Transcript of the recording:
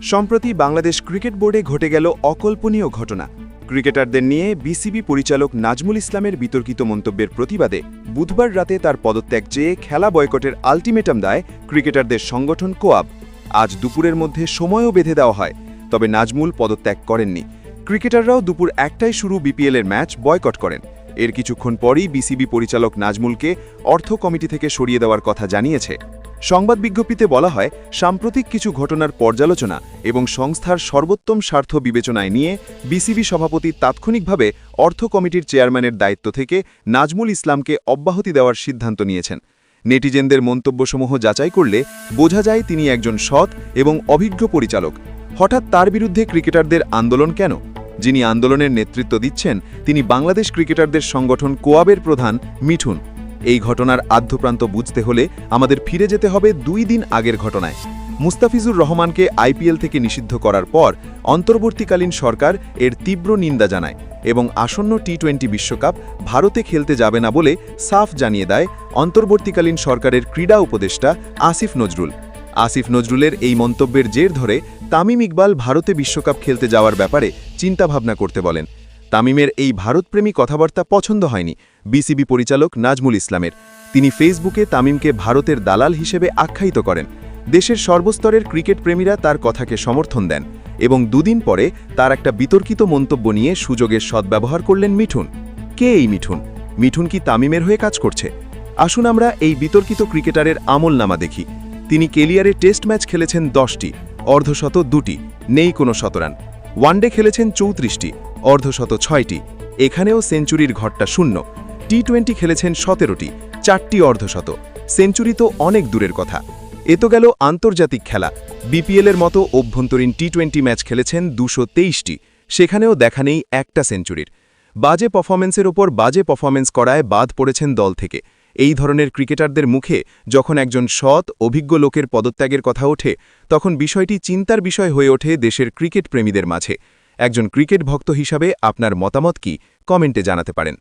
সম্প্রতি বাংলাদেশ ক্রিকেট বোর্ডে ঘটে গেল অকল্পনীয় ঘটনা। ক্রিকেটারদের নিয়ে বিসিবি পরিচালক নাজমুল ইসলামের বিতর্কিত মন্তব্যের প্রতিবাদে বুধবার রাতে তার পদত্যাগ চেয়ে খেলা বয়কটের আলটিমেটাম দেয় ক্রিকেটারদের সংগঠন কোয়াব। আজ দুপুরের মধ্যে সময়ও বেঁধে দেওয়া হয়, তবে নাজমুল পদত্যাগ করেননি। ক্রিকেটাররাও দুপুর 1টায় শুরু বিপিএলের ম্যাচ বয়কট করেন। এর কিছুক্ষণ পরই বিসিবি পরিচালক নাজমুলকে অর্থ কমিটি থেকে সরিয়ে দেওয়ার কথা জানিয়েছে। সংবাদ বিজ্ঞপ্তিতে বলা হয়, সাম্প্রতিক কিছু ঘটনার পর্যালোচনা এবং সংস্থার সর্বোত্তম স্বার্থ বিবেচনায় নিয়ে বিসিবি সভাপতি তাৎক্ষণিকভাবে অর্থ কমিটির চেয়ারম্যানের দায়িত্ব থেকে নাজমুল ইসলামকে অব্যাহতি দেওয়ার সিদ্ধান্ত নিয়েছেন। নেটিজেনদের মন্তব্যসমূহ যাচাই করলে বোঝা যায় তিনি একজন সৎ এবং অভিজ্ঞ পরিচালক। হঠাৎ তার বিরুদ্ধে ক্রিকেটারদের আন্দোলন কেন? যিনি আন্দোলনের নেতৃত্ব দিচ্ছেন তিনি বাংলাদেশ ক্রিকেটারদের সংগঠন কোয়াবের প্রধান মিঠুন। এই ঘটনার আদ্যপ্রান্ত বুঝতে হলে আমাদের ফিরে যেতে হবে 2 দিন আগের ঘটনায়। মুস্তাফিজুর রহমানকে আইপিএল থেকে নিষিদ্ধ করার পর অন্তর্বর্তীকালীন সরকার এর তীব্র নিন্দা জানায় এবং আসন্ন টি-20 বিশ্বকাপ ভারতে খেলতে যাবে না বলে সাফ জানিয়ে দেয় অন্তর্বর্তীকালীন সরকারের ক্রীড়া উপদেষ্টা আসিফ নজরুল। আসিফ নজরুলের এই মন্তব্যের জের ধরে তামিম ইকবাল ভারতে বিশ্বকাপ খেলতে যাওয়ার ব্যাপারে চিন্তাভাবনা করতে বলেন। তামিমের এই ভারতপ্রেমী কথাবার্তা পছন্দ হয়নি বিসিবি পরিচালক নাজমুল ইসলামের। তিনি ফেসবুকে তামিমকে ভারতের দালাল হিসেবে আখ্যায়িত করেন। দেশের সর্বস্তরের ক্রিকেট প্রেমীরা তার কথাকে সমর্থন দেন এবং 2 দিন পরে তার একটা বিতর্কিত মন্তব্য নিয়ে সুযোগের সদ্ব্যবহার করলেন মিঠুন। কে এই মিঠুন? মিঠুন কি তামিমের হয়ে কাজ করছে? আসুন আমরা এই বিতর্কিত ক্রিকেটারের আমলনামা দেখি। তিনি কেরিয়ারে টেস্ট ম্যাচ খেলেছেন 10টি, অর্ধশত 2টি, নেই কোনো শতরান। ওয়ানডে খেলেছেন 34টি, অর্ধশত 6টি, এখানেও সেঞ্চুরির ঘরটা শূন্য। টি-20 খেলেছেন 17টি, 4টি অর্ধশত। সেঞ্চুরি তো অনেক দূরের কথা। এ তো গেল আন্তর্জাতিক খেলা। বিপিএলের মতো অভ্যন্তরীণ টি-20 ম্যাচ খেলেছেন 223টি, সেখানেও দেখা নেই একটা সেঞ্চুরির। বাজে পারফরম্যান্সের ওপর বাজে পারফরম্যান্স করায় বাদ পড়েছেন দল থেকে। এই ধরনের ক্রিকেটারদের মুখে যখন একজন সৎ অভিজ্ঞ লোকের পদত্যাগের কথা ওঠে, তখন বিষয়টি চিন্তার বিষয় হয়ে ওঠে দেশের ক্রিকেট প্রেমীদের মাঝে। একজন ক্রিকেট ভক্ত হিসাবে আপনার মতামত কি? কমেন্টে জানাতে পারেন।